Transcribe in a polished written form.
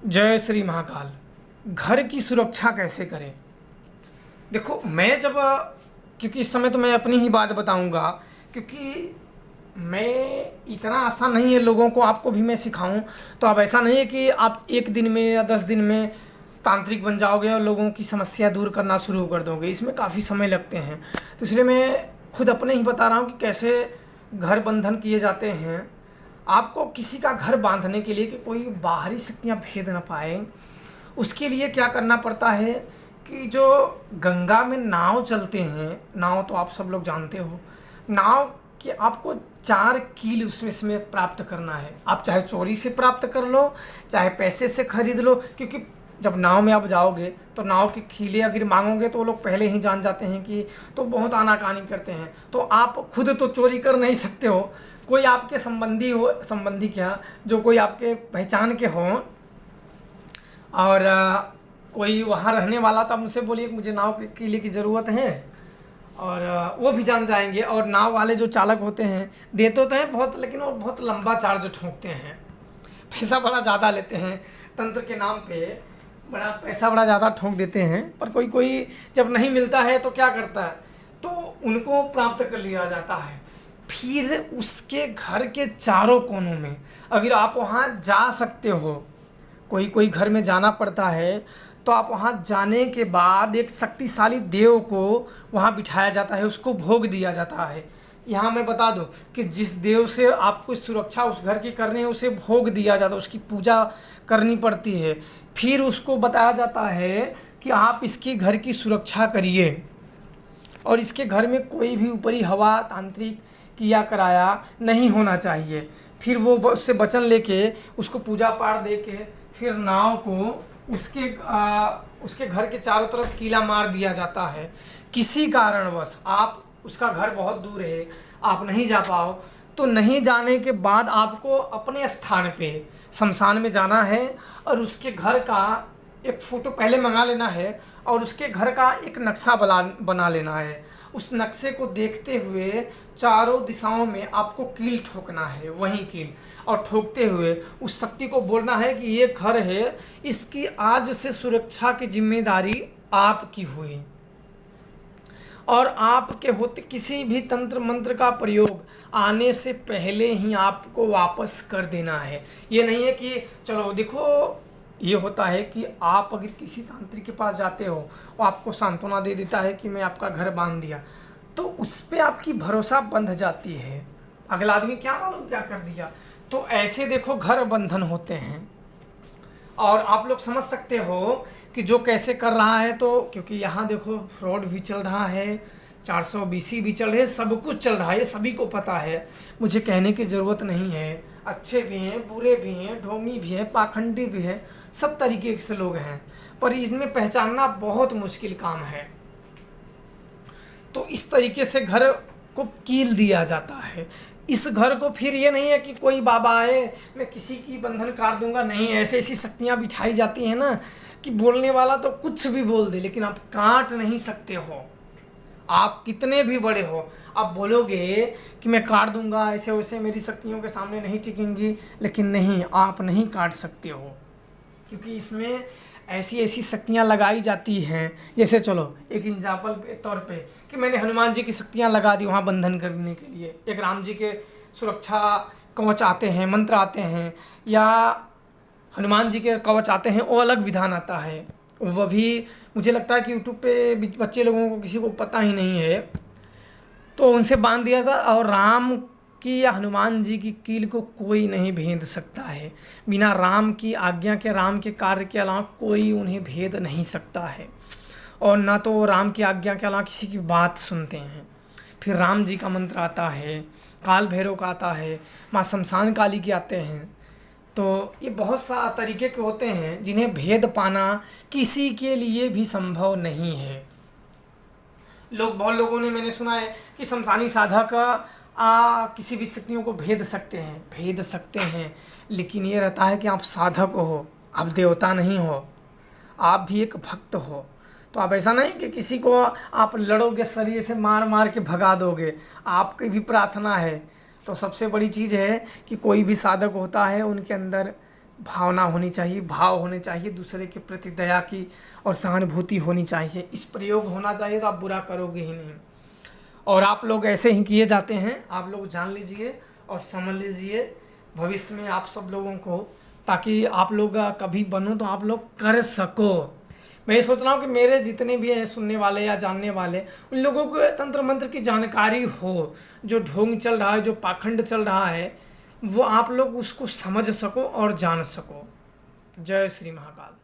जय श्री महाकाल। घर की सुरक्षा कैसे करें? देखो, मैं जब क्योंकि इस समय तो मैं अपनी ही बात बताऊंगा, क्योंकि मैं इतना आसान नहीं है लोगों को, आपको भी मैं सिखाऊं। तो अब ऐसा नहीं है कि आप एक दिन में या 10 दिन में तांत्रिक बन जाओगे और लोगों की समस्या दूर करना शुरू कर दोगे। इसमें काफ़ी समय लगते हैं। तो इसलिए मैं खुद अपने ही बता रहा हूँ कि कैसे घर बंधन किए जाते हैं। आपको किसी का घर बांधने के लिए कि कोई बाहरी शक्तियाँ भेद ना पाए, उसके लिए क्या करना पड़ता है कि जो गंगा में नाव चलते हैं, नाव तो आप सब लोग जानते हो, नाव के आपको 4 कील उसमें प्राप्त करना है। आप चाहे चोरी से प्राप्त कर लो, चाहे पैसे से खरीद लो, क्योंकि जब नाव में आप जाओगे तो नाव की कीलें अगर मांगोगे तो वो लोग पहले ही जान जाते हैं कि, तो बहुत आनाकानी करते हैं। तो आप खुद तो चोरी कर नहीं सकते हो, कोई आपके संबंधी हो, संबंधी क्या, जो कोई आपके पहचान के हों और कोई वहाँ रहने वाला, तो आप उनसे बोलिए कि मुझे नाव के किले की ज़रूरत है, और वो भी जान जाएंगे। और नाव वाले जो चालक होते हैं देते तो हैं बहुत, लेकिन वो बहुत लंबा चार्ज ठोंकते हैं, पैसा बड़ा ज़्यादा लेते हैं। तंत्र के नाम पे बड़ा पैसा बड़ा ज़्यादा ठोंक देते हैं। पर कोई कोई जब नहीं मिलता है तो क्या करता है, तो उनको प्राप्त कर लिया जाता है। फिर उसके घर के चारों कोनों में अगर आप वहाँ जा सकते हो, कोई कोई घर में जाना पड़ता है, तो आप वहाँ जाने के बाद एक शक्तिशाली देव को वहाँ बिठाया जाता है, उसको भोग दिया जाता है। यहाँ मैं बता दूँ कि जिस देव से आपको सुरक्षा उस घर की करनी है, उसे भोग दिया जाता है, उसकी पूजा करनी पड़ती है। फिर उसको बताया जाता है कि आप इसकी घर की सुरक्षा करिए, और इसके घर में कोई भी ऊपरी हवा, तांत्रिक किया कराया नहीं होना चाहिए। फिर वो उससे वचन लेके उसको पूजा पाठ दे के फिर नाव को उसके घर के चारों तरफ कीला मार दिया जाता है। किसी कारणवश आप, उसका घर बहुत दूर है, आप नहीं जा पाओ, तो नहीं जाने के बाद आपको अपने स्थान पे शमशान में जाना है, और उसके घर का एक फ़ोटो पहले मंगा लेना है, और उसके घर का एक नक्शा बना लेना है। उस नक्शे को देखते हुए चारों दिशाओं में आपको कील ठोकना है, वहीं कील, और ठोकते हुए उस शक्ति को बोलना है कि ये घर है, इसकी आज से सुरक्षा की जिम्मेदारी आपकी हुई, और आपके होते किसी भी तंत्र मंत्र का प्रयोग आने से पहले ही आपको वापस कर देना है। ये नहीं है कि चलो देखो, ये होता है कि आप अगर किसी तांत्रिक के पास जाते हो, वो आपको सांत्वना दे देता है कि मैं आपका घर बांध दिया, तो उस पर आपकी भरोसा बंध जाती है, अगला आदमी क्या मालूम क्या कर दिया। तो ऐसे देखो घर बंधन होते हैं, और आप लोग समझ सकते हो कि जो कैसे कर रहा है। तो क्योंकि यहाँ देखो फ्रॉड भी चल रहा है, 420 भी चल रहे हैं, सब कुछ चल रहा है, ये सभी को पता है, मुझे कहने की ज़रूरत नहीं है। अच्छे भी हैं, बुरे भी हैं, ढोंगी भी हैं, पाखंडी भी हैं, सब तरीके से लोग हैं, पर इसमें पहचानना बहुत मुश्किल काम है। तो इस तरीके से घर को कील दिया जाता है। इस घर को फिर ये नहीं है कि कोई बाबा आए मैं किसी की बंधन काट दूंगा, नहीं, ऐसे ऐसी शक्तियाँ बिठाई जाती हैं ना कि बोलने वाला तो कुछ भी बोल दे, लेकिन आप काट नहीं सकते हो। आप कितने भी बड़े हो, आप बोलोगे कि मैं काट दूंगा, ऐसे वैसे मेरी शक्तियों के सामने नहीं टिकेंगी, लेकिन नहीं, आप नहीं काट सकते हो, क्योंकि इसमें ऐसी ऐसी शक्तियाँ लगाई जाती हैं। जैसे चलो एक एग्जाम्पल के तौर पे कि मैंने हनुमान जी की शक्तियाँ लगा दी वहाँ बंधन करने के लिए, एक राम जी के सुरक्षा कवच आते हैं, मंत्र आते हैं, या हनुमान जी के कवच आते हैं, वो अलग विधान आता है। वह भी मुझे लगता है कि यूट्यूब पे बच्चे लोगों को किसी को पता ही नहीं है, तो उनसे बांध दिया था। और राम की या हनुमान जी की कील को कोई नहीं भेद सकता है, बिना राम की आज्ञा के, राम के कार्य के अलावा कोई उन्हें भेद नहीं सकता है, और ना तो राम की आज्ञा के अलावा किसी की बात सुनते हैं। फिर राम जी का मंत्र आता है, काल भैरव का आता है, माँ शमशान काली के आते हैं। तो ये बहुत सा तरीके के होते हैं जिन्हें भेद पाना किसी के लिए भी संभव नहीं है। बहुत लोगों ने, मैंने सुना है कि शमशानी साधक किसी भी शक्तियों को भेद सकते हैं, लेकिन ये रहता है कि आप साधक हो, आप देवता नहीं हो, आप भी एक भक्त हो। तो आप ऐसा नहीं कि किसी को आप लड़ोगे, शरीर से मार मार के भगा दोगे, आपकी भी प्रार्थना है। तो सबसे बड़ी चीज़ है कि कोई भी साधक होता है, उनके अंदर भावना होनी चाहिए, भाव होने चाहिए, दूसरे के प्रति दया की और सहानुभूति होनी चाहिए। इस प्रयोग होना चाहिए तो आप बुरा करोगे ही नहीं। और आप लोग ऐसे ही किए जाते हैं, आप लोग जान लीजिए और समझ लीजिए भविष्य में आप सब लोगों को, ताकि आप लोग कभी बनो तो आप लोग कर सको। मैं ये सोच रहा हूँ कि मेरे जितने भी हैं सुनने वाले या जानने वाले, उन लोगों को तंत्र मंत्र की जानकारी हो। जो ढोंग चल रहा है, जो पाखंड चल रहा है, वो आप लोग उसको समझ सको और जान सको। जय श्री महाकाल।